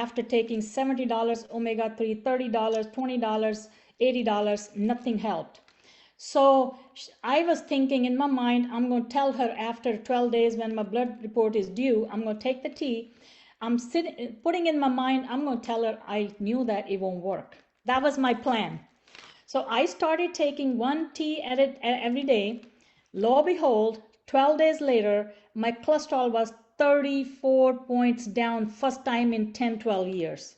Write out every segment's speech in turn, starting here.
after taking $70 omega-3, $30, $20, $80, nothing helped. So I was thinking in my mind, I'm going to tell her after 12 days when my blood report is due, I'm going to take the tea. I'm putting in my mind, I'm going to tell her I knew that it won't work. That was my plan. So I started taking one tea every day. Lo and behold, 12 days later, my cholesterol was 34 points down, first time in 10, 12 years.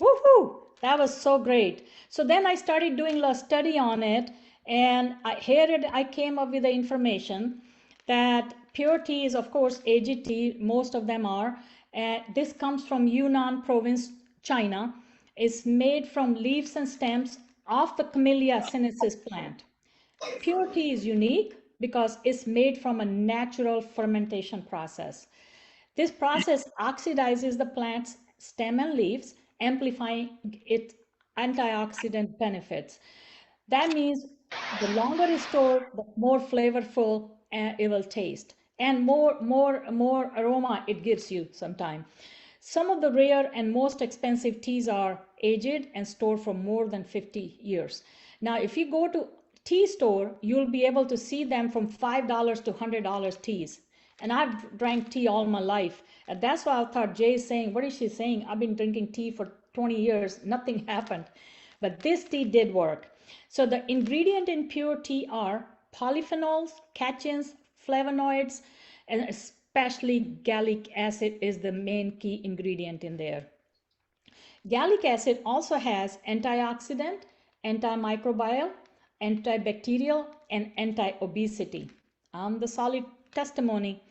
Woohoo! That was so great. So then I started doing a study on it, and I came up with the information that pure tea is, of course, aged tea. Most of them are. This comes from Yunnan province, China. It's made from leaves and stems of the Camellia sinensis plant. Pure tea is unique because it's made from a natural fermentation process. This process oxidizes the plant's stem and leaves, amplifying its antioxidant benefits. That means the longer it's stored, the more flavorful it will taste, and more aroma it gives you sometime. Some of the rare and most expensive teas are aged and stored for more than 50 years. Now, if you go to tea store, you'll be able to see them from $5 to $100 teas. And I've drank tea all my life. And that's why I thought Jay is saying, what is she saying? I've been drinking tea for 20 years. Nothing happened. But this tea did work. So the ingredient in pure tea are polyphenols, catechins, flavonoids, and especially gallic acid is the main key ingredient in there. Gallic acid also has antioxidant, antimicrobial, antibacterial, and anti-obesity. I'm the solid testimony.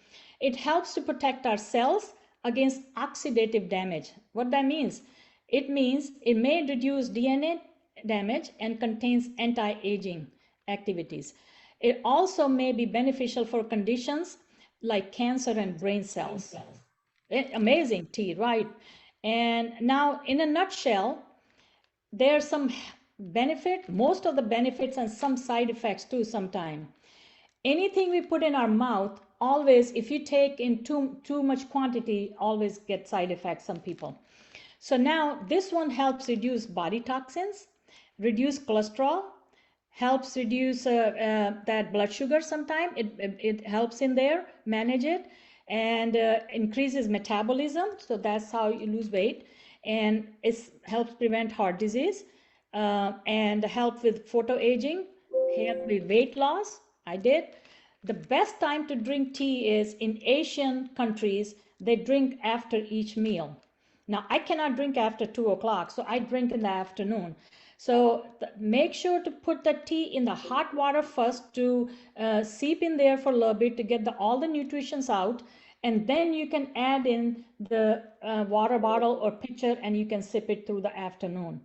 It helps to protect our cells against oxidative damage. What that means? It means it may reduce DNA damage and contains anti-aging activities. It also may be beneficial for conditions like cancer and brain cells. Amazing tea, right? And now, in a nutshell, there's some benefit, most of the benefits, and some side effects too sometime. Anything we put in our mouth, always, if you take in too much quantity, always get side effects, some people. So now this one helps reduce body toxins, reduce cholesterol, helps reduce that blood sugar sometime. It helps in there, manage it, and increases metabolism. So that's how you lose weight. And it helps prevent heart disease and help with photoaging, help with weight loss. I did. The best time to drink tea is in Asian countries, they drink after each meal. Now, I cannot drink after 2 o'clock, so I drink in the afternoon. So make sure to put the tea in the hot water first to seep in there for a little bit to get all the nutrients out. And then you can add in the water bottle or pitcher and you can sip it through the afternoon.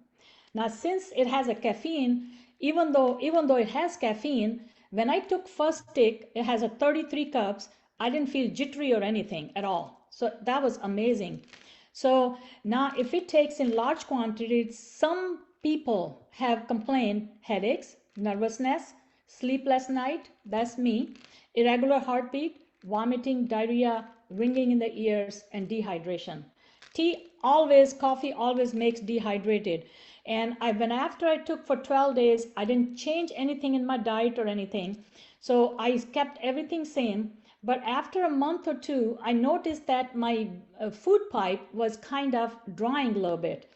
Now, since it has a caffeine, even though it has caffeine, when I took first stick, it has a 33 cups. I didn't feel jittery or anything at all. So that was amazing. So now if it takes in large quantities, some people have complained headaches, nervousness, sleepless night, that's me, irregular heartbeat, vomiting, diarrhea, ringing in the ears, and dehydration. Coffee always makes dehydrated. And after I took for 12 days, I didn't change anything in my diet or anything. So I kept everything same. But after a month or two, I noticed that my food pipe was kind of drying a little bit.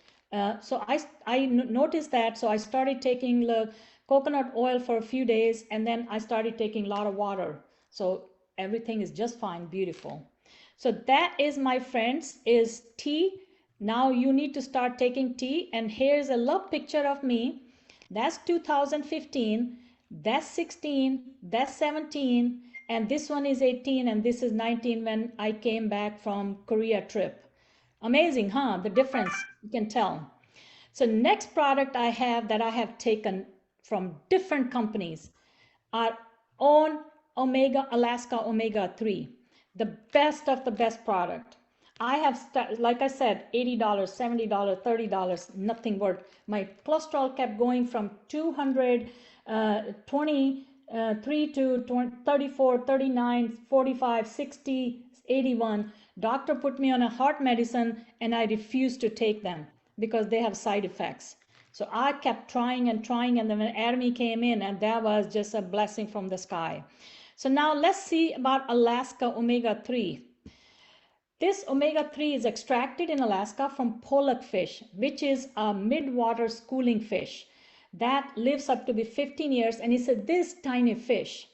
So I noticed that. So I started taking the coconut oil for a few days, and then I started taking a lot of water. So everything is just fine, beautiful. So that is, my friends, is tea. Now you need to start taking tea. And here's a love picture of me. That's 2015. That's 16. That's 17. And this one is 18. And this is 19 when I came back from Korea trip. Amazing, huh? The difference, you can tell. So next product I have taken from different companies, our own Alaska Omega-3, the best of the best product. I have, like I said, $80, $70, $30, nothing worked. My cholesterol kept going from 223 to 34, 39, 45, 60, 81. Doctor put me on a heart medicine and I refused to take them because they have side effects. So I kept trying and trying, and then when Atomy came in, and that was just a blessing from the sky. So now let's see about Alaska omega-3. This omega-3 is extracted in Alaska from pollock fish, which is a mid-water schooling fish that lives up to be 15 years. And he said this tiny fish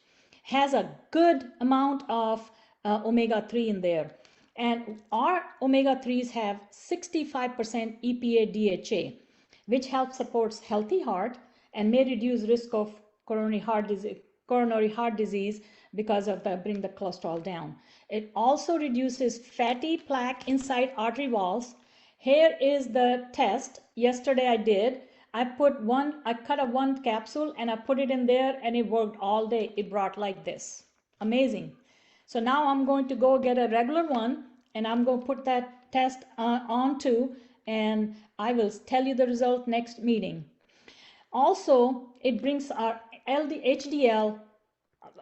has a good amount of omega-3 in there. And our omega-3s have 65% EPA DHA, which helps supports healthy heart and may reduce risk of coronary heart disease because of bring the cholesterol down. It also reduces fatty plaque inside artery walls. Here is the test. Yesterday I did. I cut a one capsule and I put it in there, and it worked all day. It brought like this. Amazing. So now I'm going to go get a regular one, and I'm going to put that test on too, and I will tell you the result next meeting. Also, it brings our HDL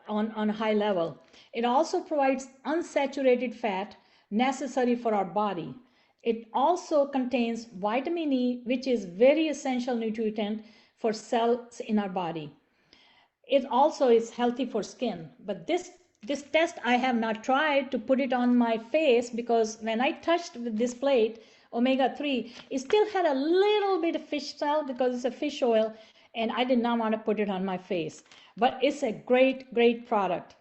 on a high level. It also provides unsaturated fat necessary for our body. It also contains vitamin E, which is very essential nutrient for cells in our body. It also is healthy for skin. But this test I have not tried to put it on my face, because when I touched with this plate, omega-3, it still had a little bit of fish smell because it's a fish oil, and I did not want to put it on my face. But it's a great, great product.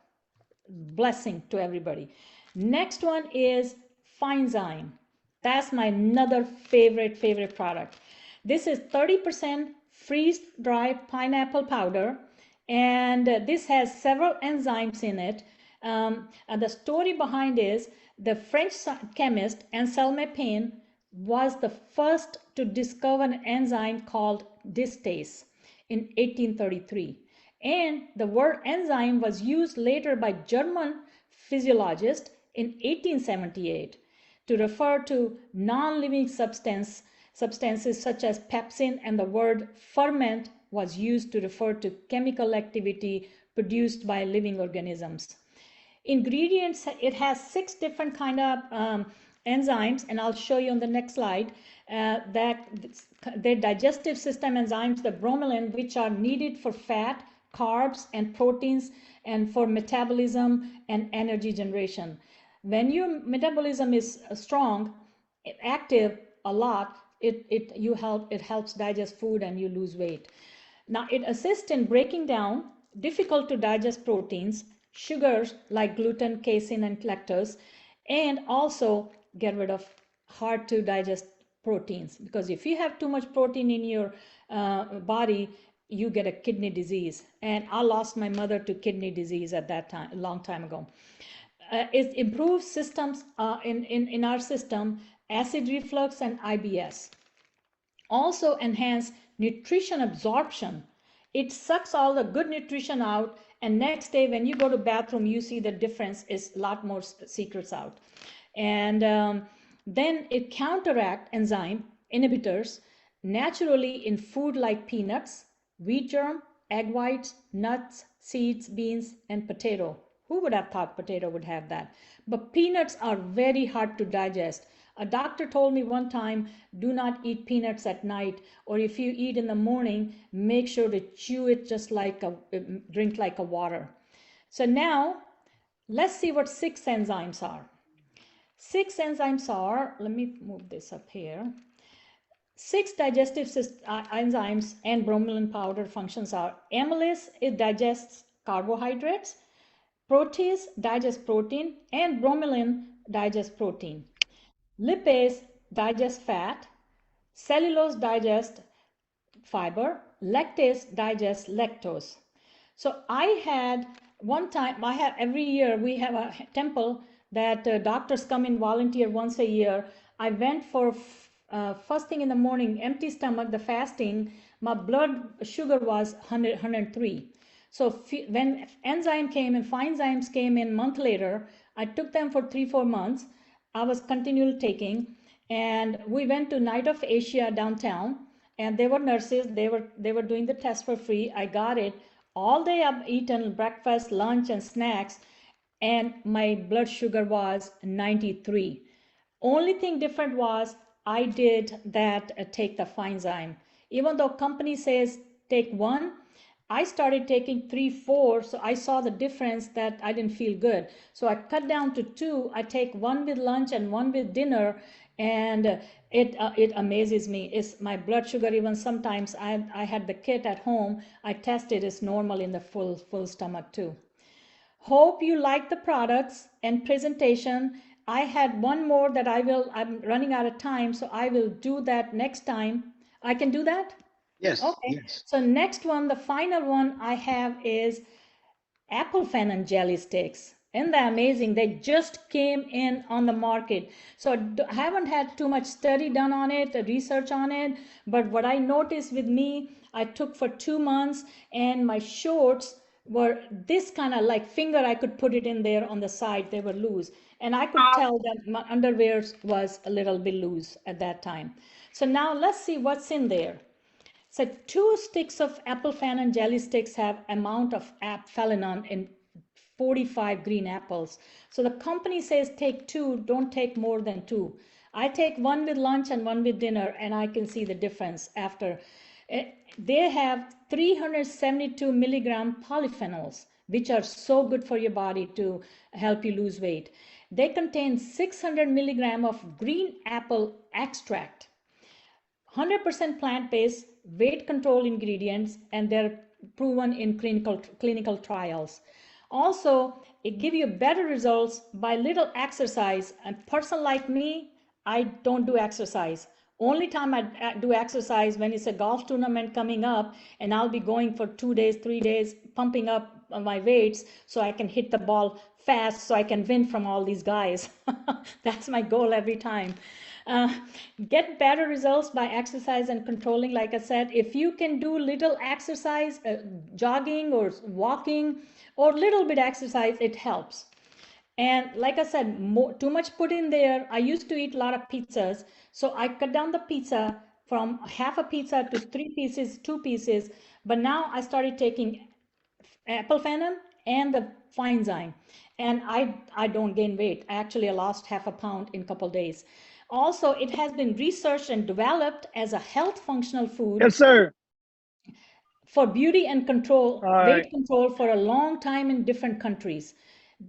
Blessing to everybody. Next one is Finezyme. That's my another favorite product. This is 30% freeze-dried pineapple powder, and this has several enzymes in it. And the story behind is the French chemist Anselme Payne was the first to discover an enzyme called distase in 1833. And the word enzyme was used later by German physiologists in 1878 to refer to non-living substances such as pepsin, and the word ferment was used to refer to chemical activity produced by living organisms. Ingredients, it has 6 different kind of enzymes, and I'll show you on the next slide that their digestive system enzymes, the bromelain, which are needed for fat, carbs, and proteins, and for metabolism and energy generation. When your metabolism is strong, active a lot, it helps digest food and you lose weight. Now it assists in breaking down difficult to digest proteins, sugars like gluten, casein, and lactose, and also get rid of hard to digest proteins, because if you have too much protein in your body, you get a kidney disease. And I lost my mother to kidney disease at that time, a long time ago. It improves systems in our system, acid reflux and IBS. Also enhance nutrition absorption. It sucks all the good nutrition out, and next day when you go to bathroom, you see the difference is a lot more secrets out. And then it counteract enzyme inhibitors naturally in food like peanuts, wheat germ, egg whites, nuts, seeds, beans, and potato. Who would have thought potato would have that? But peanuts are very hard to digest. A doctor told me one time, do not eat peanuts at night, or if you eat in the morning, make sure to chew it just like drink like a water. So now, let's see what 6 enzymes are. 6 enzymes are, let me move this up here. 6 digestive enzymes and bromelain powder functions are: amylase, it digests carbohydrates; protease digests protein, and bromelain digests protein; lipase digests fat; cellulose digests fiber; lactase digests lactose. So I had one time, every year we have a temple that doctors come in volunteer once a year. I went for first thing in the morning, empty stomach, the fasting. My blood sugar was 103. So when enzyme came and Finezymes came in a month later, I took them for 3-4 months. I was continually taking, and we went to Night of Asia downtown, and they were nurses. They were doing the test for free. I got it all day. I've eaten breakfast, lunch, and snacks. and my blood sugar was 93. Only thing different was I did that take the Finezyme. Even though company says take one, I started taking 3, 4, so I saw the difference that I didn't feel good. So I cut down to 2. I take one with lunch and one with dinner, and it amazes me. It's my blood sugar. Even sometimes I had the kit at home. I tested it's normal in the full stomach too. Hope you like the products and presentation. I had one more that I'm running out of time, so I will do that next time. I can do that? Yes, Okay. yes. So next one, the final one I have is apple fennel jelly sticks. Isn't that amazing? They just came in on the market. So I haven't had too much study done on it, research on it. But what I noticed with me, I took for 2 months and my shorts were this kind of like finger. I could put it in there on the side. They were loose. And I could tell that my underwear was a little bit loose at that time. So now let's see what's in there. So 2 sticks of apple fennel jelly sticks have amount of phenol in 45 green apples. So the company says take 2, don't take more than 2. I take one with lunch and one with dinner, and I can see the difference after. They have 372 milligram polyphenols, which are so good for your body to help you lose weight. They contain 600 milligram of green apple extract, 100% plant-based, weight control ingredients, and they're proven in clinical trials. Also, it gives you better results by little exercise. A person like me, I don't do exercise. Only time I do exercise when it's a golf tournament coming up, and I'll be going for 2 days, 3 days, pumping up my weights so I can hit the ball fast so I can win from all these guys. That's my goal every time. Uh, get better results by exercise and controlling. Like I said, if you can do little exercise, jogging or walking or little bit exercise, it helps. And like I said, too much put in there. I used to eat a lot of pizzas, so I cut down the pizza from half a pizza to 3 pieces, 2 pieces. But now I started taking apple fennel and the Finezyme, and I don't gain weight. Actually, I lost half a pound in a couple days. Also, it has been researched and developed as a health functional food. Yes, sir. For beauty and control, All right. weight control for a long time in different countries.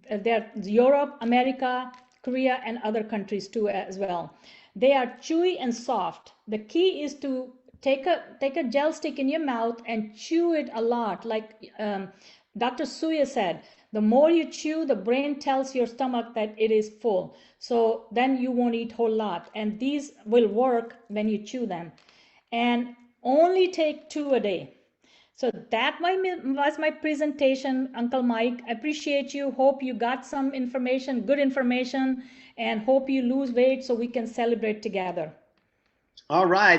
There, Europe, America, Korea, and other countries too as well. They are chewy and soft. The key is to take a gel stick in your mouth and chew it a lot. Like Dr. Suya said, the more you chew, the brain tells your stomach that it is full. So then you won't eat a whole lot. And these will work when you chew them. And only take 2 a day. So that was my presentation, Uncle Mike. I appreciate you. Hope you got some information, good information, and hope you lose weight so we can celebrate together. All right.